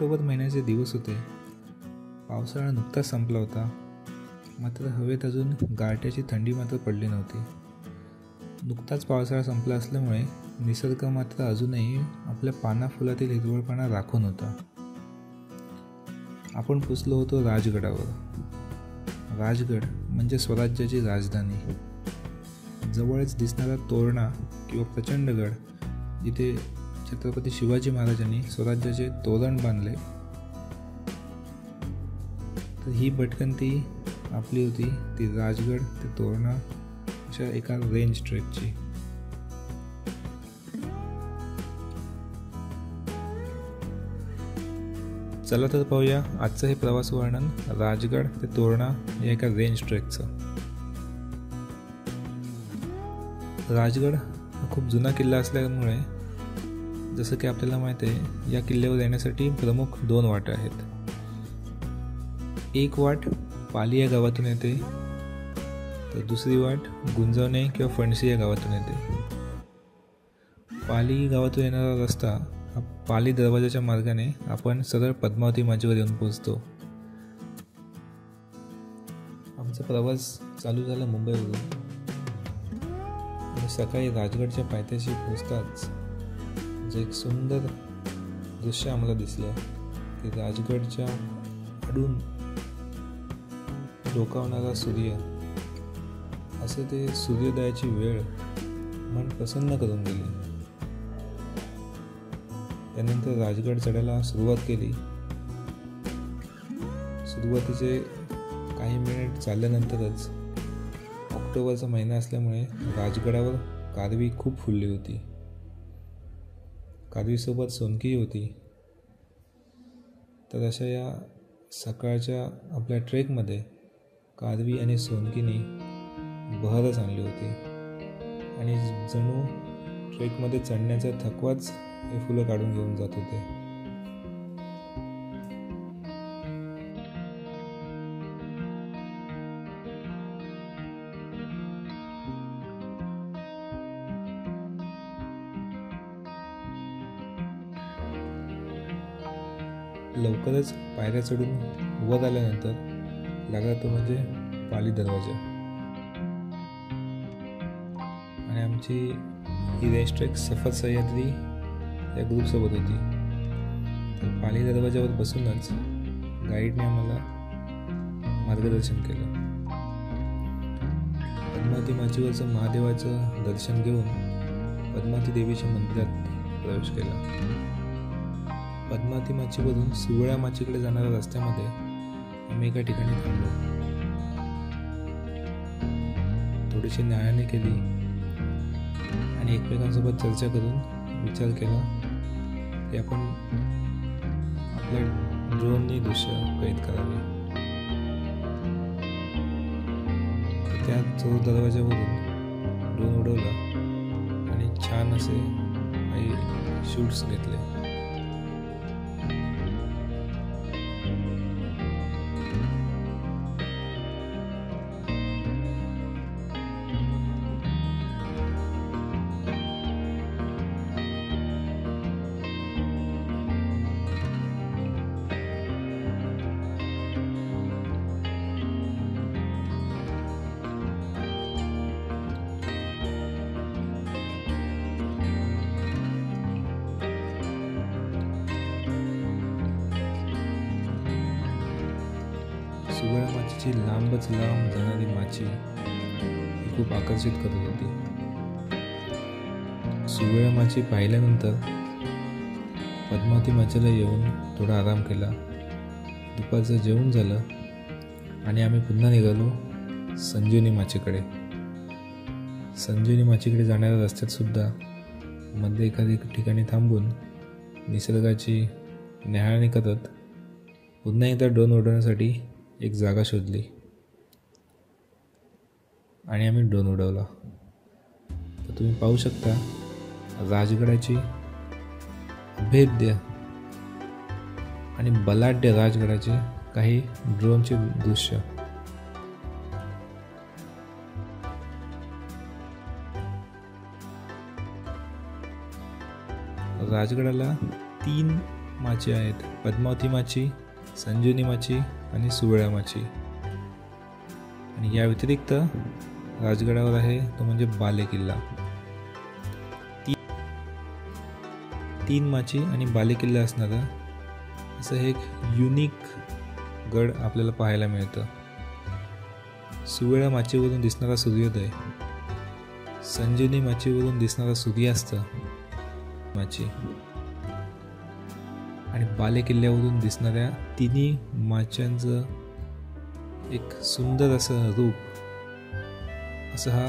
October महिन्याचे दिवस होते. पावसाळा नुकताच संपला होता, मात्र हवेत अजून गारठ्याची थंडी मात्र पडली नव्हती. नुकताच पावसाळा संपला असल्यामुळे निसर्ग मात्र अजूनही आपल्या पाना फुलातील हिरवळपणा राखून होता. आपण पोचलो होतो राजगडावर. राजगड म्हणजे स्वराज्याची राजधानी. जवळच दिसणारा तोरणा किंवा प्रचंडगड, जिथे छत्रपती शिवाजी महाराजांनी स्वराज्याचे तोरण बांधले. तर ही भटकंती आपली होती ती राजगड ते तोरणा अशा एका रेंज ट्रेकची. चला तर पाहूया आजचं हे प्रवास वर्णन राजगड ते तोरणा या एका रेंज ट्रेकचं. राजगड हा खूप जुना किल्ला असल्यामुळे जसं की आपल्याला माहिती आहे, या किल्ल्यावर येण्यासाठी प्रमुख 2 वाटा आहेत. एक वाट पाली या गावातून येते, तर दुसरी वाट गुंजवणे किंवा फणसी या गावातून येते. पाली गावातून येणारा रस्ता हा पाली दरवाजाच्या मार्गाने आपण सरळ पद्मावती माचीवर येऊन पोहोचतो. आमचा प्रवास चालू झाला मुंबईवरून आणि सकाळी राजगडच्या पायथ्याशी पोहोचताच जे एक सुंदर दृश्य आम्हाला दिसलं की राजगडच्या आडून डोकावणारा सूर्य, असं ते सूर्योदयाची वेळ मन प्रसन्न करून गेली. त्यानंतर राजगड चढायला सुरुवात केली. सुरुवातीचे काही मिनिट चालल्यानंतरच ऑक्टोबरचा महिना असल्यामुळे राजगडावर कारवी खूप फुलली होती. कारवीसोबत सोनकीही होती. तर अशा या सकाळच्या आपल्या ट्रेकमध्ये कारवी आणि सोनकीनी बहरच आणली होती आणि जणू ट्रेकमध्ये चढण्याचा थकवाच हे फुलं काढून घेऊन जात होते. लवकरच पायऱ्या चढून वर आल्यानंतर लागला तो म्हणजे पाली दरवाजा. आणि आमची ही रेंज ट्रेक सफर सह्याद्री या ग्रुपसोबत होती. तर पाली दरवाजावर बसूनच गाईडने आम्हाला मार्गदर्शन केलं. पद्मावती माचीवरचं महादेवाचं दर्शन घेऊन पद्मावती देवीच्या मंदिरात प्रवेश केला. पद्मावती माचीवरून सुवळ्या माचीकडे जाणाऱ्या रस्त्यामध्ये आम्ही एका ठिकाणी थांबलो. थोडीशी न्यायाने केली आणि एकमेकांसोबत चर्चा करून विचार केला की आपण आपल्या ड्रोननी दृश्य कैद करावे. त्या चोर दरवाजावरून ड्रोन उडवला आणि छान असे काही शूट्स घेतले. सुवळ्या माचीची लांबच लांब जाणारी माची ही खूप आकर्षित करत होती. सुवळ्या माची पाहिल्यानंतर पद्मावती माचीला येऊन थोडा आराम केला. दुपारचं जेवण झालं आणि आम्ही पुन्हा निघालो संजीवनी माचीकडे. संजीवनी माचीकडे जाणाऱ्या रस्त्यात सुद्धा मध्ये एखादी ठिकाणी थांबून निसर्गाची न्याहाळणी करत पुन्हा एकदा ड्रोन उडवण्यासाठी एक जागा शोधली आणि आम्ही ड्रोन उडवला. तर तुम्ही पाहू शकता राजगडाची अभेद्य आणि बलाढ्य राजगडाचे काही ड्रोनचे दृश्य. राजगडाला 3 माची आहेत, पद्मावती माची, संजीवनी माची आणि सुवेळा माची. आणि या व्यतिरिक्त राजगडावर आहे तो म्हणजे बालेकिल्ला. 3 माची आणि बालेकिल्ला असणारा असं हे एक युनिक गड आपल्याला पाहायला मिळतं. सुवेळा माचीवरून दिसणारा सूर्योदय, संजीवनी माचीवरून दिसणारा सूर्यास्त माची आणि बालेकिल्ल्यावरून दिसणाऱ्या तिन्ही माच्यांचं एक सुंदर असं रूप, असं हा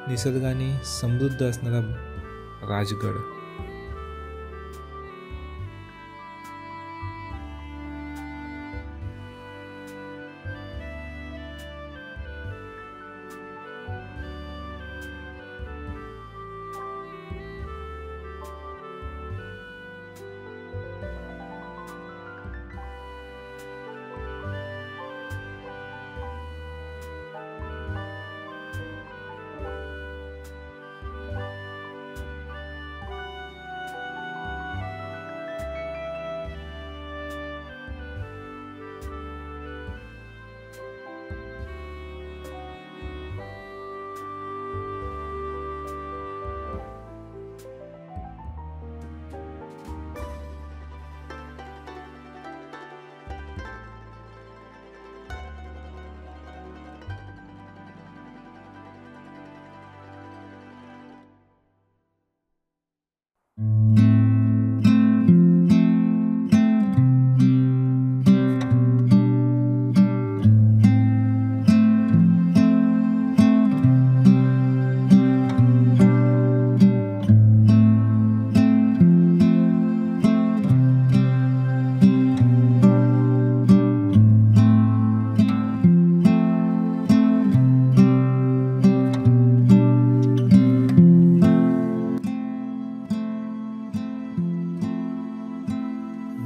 निसर्गाने समृद्ध असणारा राजगड.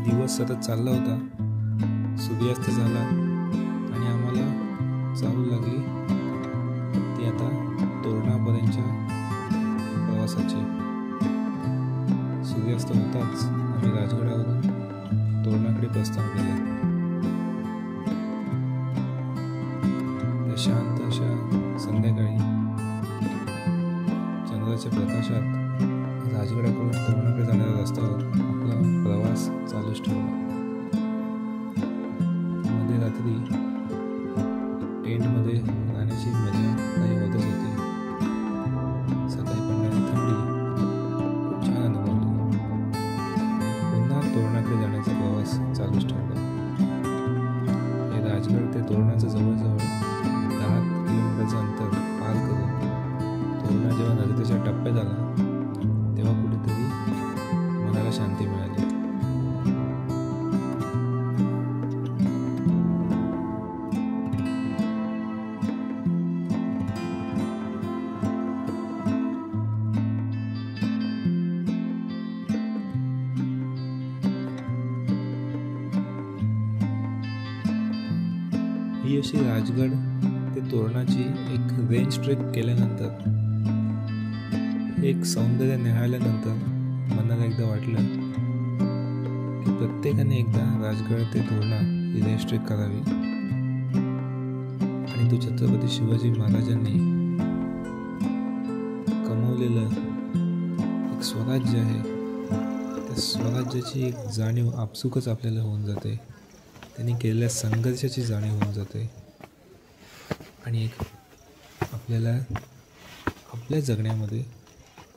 दिवस सतत चालला होता, सूर्यास्त झाला आणि आम्हाला चालू लागली ती आता तोरणापर्यंतच्या प्रवासाची. सूर्यास्त होताच आम्ही राजगडावरून तोरणाकडे प्रस्थान केलं. त्या शांत अशा संध्याकाळी चंद्राच्या प्रकाशात राजगडाकडून तोरणाकडे जाणाऱ्या रस्त्यावर आपला प्रवास चालूच ठेवला. मध्ये रात्री टेंटमध्ये राहण्याची मजा काही होतच होती. सकाळी पडणारी थंडी खूप छान अनुभवली. पुन्हा तोरणाकडे जाण्याचा प्रवास चालूच ठेवला. हे राजगड ते तोरणाचं जवळजवळ 10 किलोमीटरचं अंतर पार करून तोरणा जेव्हा नजरेच्या टप्प्यात आला तेव्हा कुठेतरी मनाला शांती मिळाली. ही अशी राजगड ते तोरणाची एक रेंज ट्रेक केल्यानंतर, एक सौंदर्य निहाळल्यानंतर मनाला एकदा वाटलं की प्रत्येकाने एकदा राजगड ते तोरणा ही रेंज ट्रेक करावी आणि तो छत्रपती शिवाजी महाराजांनी कमवलेलं एक स्वराज्य आहे, त्या स्वराज्याची एक जाणीव आपसुकच आपल्याला होऊन जाते. त्यांनी केलेल्या संघर्षाची जाणीव होऊन जाते आणि एक आपल्याला आपल्या जगण्यामध्ये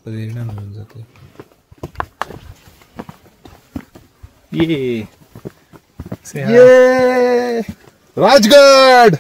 प्रेरणा मिळून जाते. ये राजगड.